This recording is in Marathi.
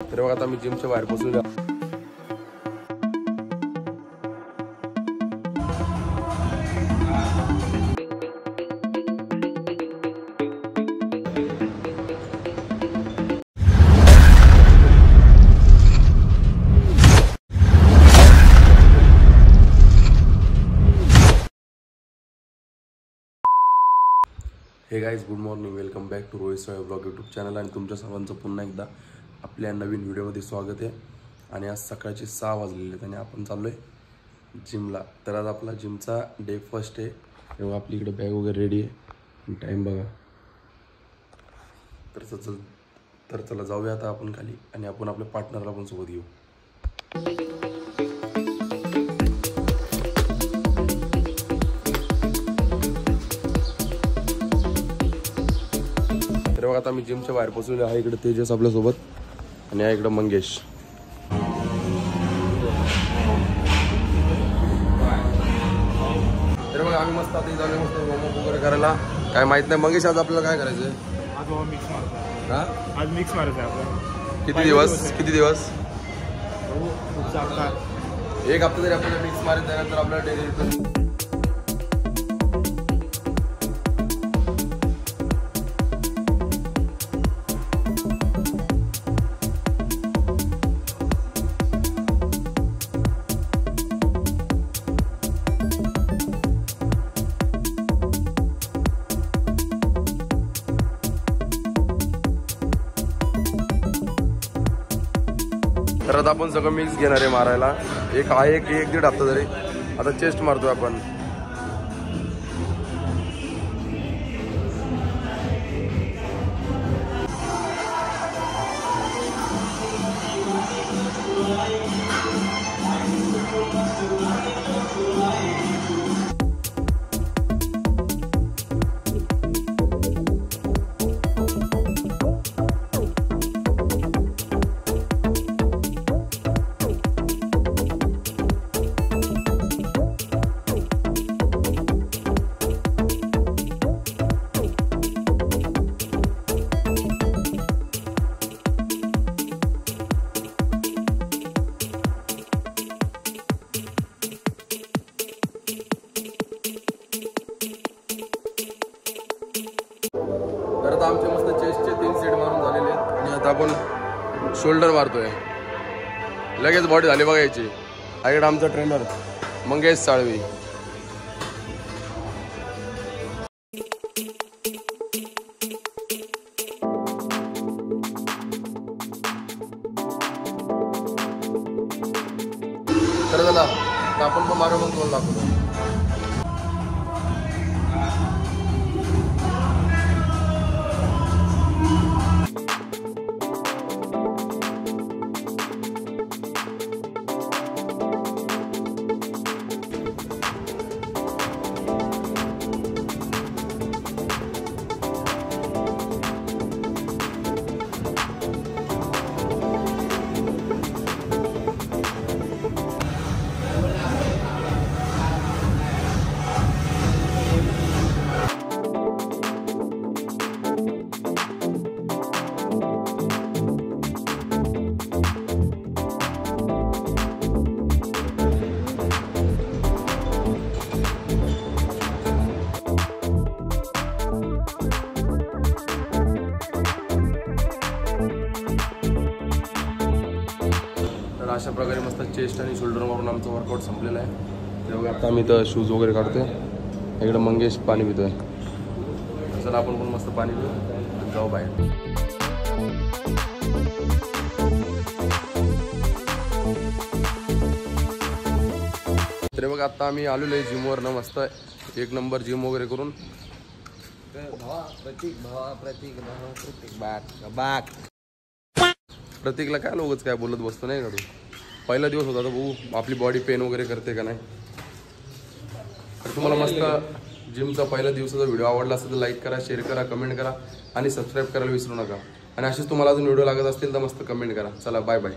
तर बघा आता मी जिमच्या बाहेर पोहोचलो. Hey guys, good morning. Welcome back to Rohit स्वाय ब्लॉग यूट्यूब चॅनल. आणि तुमच्या सर्वांचं पुन्हा एकदा आपल्या नवीन व्हिडिओमध्ये स्वागत आहे. आणि आज सकाळचे 6 वाजलेले आहेत आणि आपण चाललो आहे जिमला. तर आज आपला जिमचा डे फर्स्ट आहे. तेव्हा आपली इकडे बॅग वगैरे रेडी आहे. टाईम बघा. तर चला जाऊया आता आपण खाली आणि आपण आपल्या पार्टनरला पण सोबत घेऊ. तर बघा आता मी जिमच्या बाहेर पोहोचलेलो आहे. इकडे तेजस आपल्यासोबत आणि आहे इकडं मंगेश. तर बघा आम्ही मस्त आता जाऊया मस्त वॉर्मअप वगैरे करायला. काय माहित नाही मंगेश, आज आपल्याला काय करायचं आहे? आज मिक्स मारायचं आहे आपल्याला. किती दिवस? एक हप्ता तरी आपल्याला मिक्स मारायचं. त्यानंतर आपल्याला डेली रिटर्न. तर आता आपण सगळं मिक्स घेणार आहे मारायला. एक दीड हप्ता तरी. आता चेस्ट मारतोय आपण. तर आता आमचे मस्त चेस्टचे 3 सेट मारून झालेले आहेत. आणि आता आपण शोल्डर मारतोय. लगेच बॉडी झाली बघायची. इकडे आमचा ट्रेनर मंगेश साळवी. तर चला आपण पण मारून मग तुम्हाला दाखवतो. अशा प्रकारे मस्त चेस्ट आणि शोल्डर मारून आमचं वर्कआउट संपलेलं आहे. तेव्हा आता आम्ही तर शूज वगैरे काढतोय. इकडं मंगेश पाणी पितोय. चला आपण पण मस्त पाणी पिऊ आणि जाऊ बाहेर. तरी बघा आता आम्ही आलेलो आहे जिमवर ना. मस्त 1 नंबर जिम वगैरे करून. प्रतीकला काय लोकच काय बोलत बसतो नाही का तू. पहिला दिवस होता तर भाऊ आपली बॉडी पेन वगैरे करते का नाही. तर तुम्हाला मस्त जिमचा पहिला दिवसाचा व्हिडिओ आवडला असेल तर लाईक करा, शेअर करा, कमेंट करा आणि सबस्क्राईब करायला विसरू नका. आणि असेच तुम्हाला अजून व्हिडिओ लागत असतील तर मस्त कमेंट करा. चला बाय बाय.